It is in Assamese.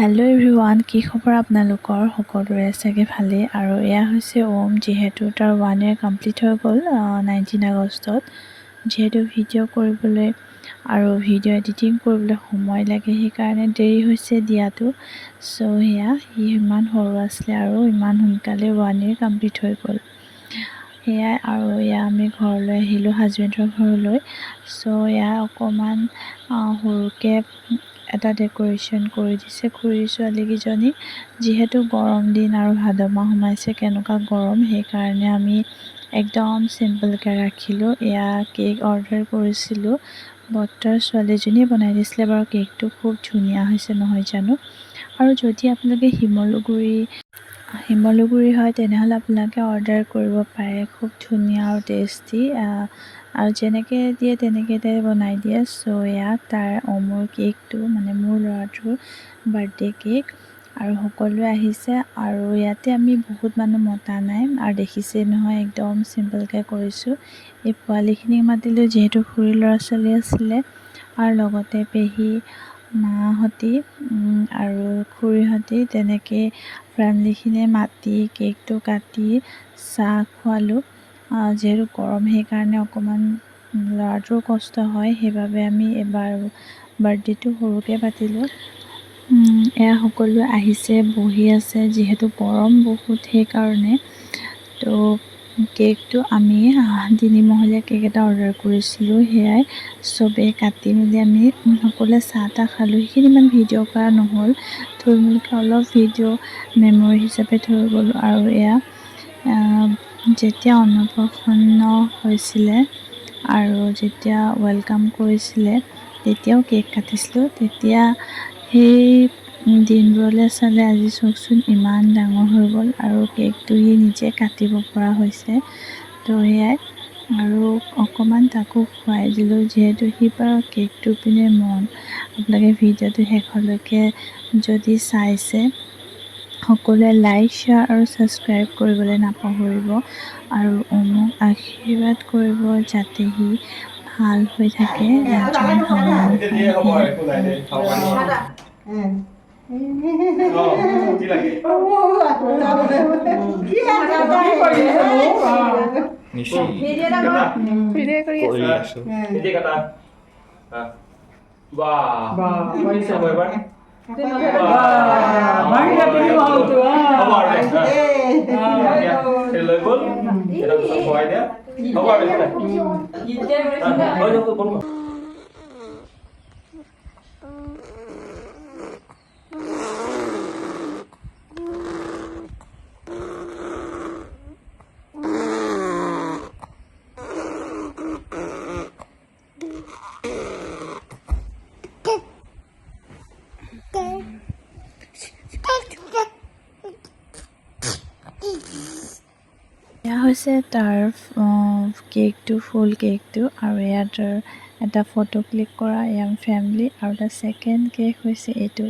হেল্ল' এভৰিৱান, কি খবৰ আপোনালোকৰ? সকলোৰে চাগে ভালেই। আৰু এয়া হৈছে ওম, যিহেতু তাৰ 1 year কমপ্লিট হৈ গ'ল 19 আগষ্টত। যিহেতু ভিডিঅ' কৰিবলৈ আৰু ভিডিঅ' এডিটিং কৰিবলৈ সময় লাগে, সেইকাৰণে দেৰি হৈছে দিয়াটো। চ' সেয়া সি ইমান সৰু আছিলে আৰু ইমান সোনকালে 1 year কমপ্লিট হৈ গ'ল। সেয়াই আৰু এয়া আমি ঘৰলৈ আহিলোঁ, হাজবেণ্ডৰ ঘৰলৈ। চ' এয়া অকণমান সৰুকৈ এটা ডেক'ৰেশ্যন কৰি দিছে খুৰীৰ ছোৱালীকেইজনী। যিহেতু গৰম দিন আৰু ভাদ মাহ সোমাইছে, কেনেকুৱা গৰম, সেইকাৰণে আমি একদম চিম্পলকৈ ৰাখিলোঁ। এয়া কেক অৰ্ডাৰ কৰিছিলোঁ, বৰ্তাৰ ছোৱালীজনীয়ে বনাই দিছিলে বাৰু। কেকটো খুব ধুনীয়া হৈছে নহয় জানো। আৰু যদি আপোনালোকে শিমলুগুৰি হয় তেনেহ'লে আপোনালোকে অৰ্ডাৰ কৰিব পাৰে। খুব ধুনীয়া আৰু টেষ্টি, আৰু যেনেকৈ দিয়ে তেনেকৈ বনাই দিয়ে। চ' এয়া তাৰ অমুৰ কেকটো, মানে মোৰ ল'ৰাটোৰ বাৰ্থডে কেক, আৰু সকলোৱে আহিছে। আৰু ইয়াতে আমি বহুত মানুহ মতা নাই, আৰু দেখিছেই নহয় একদম চিম্পলকৈ কৰিছোঁ। এই পোৱালিখিনিক মাতিলোঁ, যিহেতু খুৰীৰ ল'ৰা ছোৱালী আছিলে, আৰু লগতে পেহী মাহঁতি আৰু খুৰীহঁতি, তেনেকৈ ফ্ৰেণ্ডলিখিনিয়ে মাতি কেকটো কাটি চাহ খোৱালোঁ। যিহেতু গৰম, সেইকাৰণে অকণমান ল'ৰাটোৰো কষ্ট হয়, সেইবাবে আমি এবাৰ বাৰ্থডেটো সৰুকৈ পাতিলোঁ। এয়া সকলোৱে আহিছে, বহি আছে, যিহেতু গৰম বহুত সেইকাৰণে। তো কেকটো আমি 3 মহলীয়া কেক এটা অৰ্ডাৰ কৰিছিলোঁ। সেয়াই চবেই কাটি মেলি আমি সকলোৱে চাহ তাহ খালোঁ। সেইখিনি ইমান ভিডিঅ' কৰা নহ'ল, থুলমূলকৈ অলপ ভিডিঅ' মেমৰি হিচাপে থৈ গ'লোঁ। আৰু এয়া যেতিয়া অন্নপ্ৰাশন হৈছিলে আৰু যেতিয়া ৱেলকাম কৰিছিলে, তেতিয়াও কেক কাটিছিলোঁ। তেতিয়া সেই দিনবোৰলৈ চালে আজি চাওকচোন ইমান ডাঙৰ হৈ গ'ল, আৰু কেকটো সি নিজে কাটিব পৰা হৈছে। তো সেয়াই, আৰু অকণমান তাকো খুৱাই দিলোঁ, যিহেতু সি বাৰু কেকটোৰ পিনে মন। আপোনালোকে ভিডিঅ'টো শেষলৈকে যদি চাইছে, সকলোৱে লাইক, শ্বেয়াৰ আৰু ছাবস্ক্ৰাইব কৰিবলৈ নাপাহৰিব। আৰু মোক আশীৰ্বাদ কৰিব যাতে সি ভাল হৈ থাকে, এজন এয়া হৈছে তাৰ কেকটো, ফুল কেকটো। আৰু এয়া তাৰ এটা ফটো ক্লিক কৰা য়াং ফেমিলি। আৰু তাৰ ছেকেণ্ড কেক হৈছে এইটো।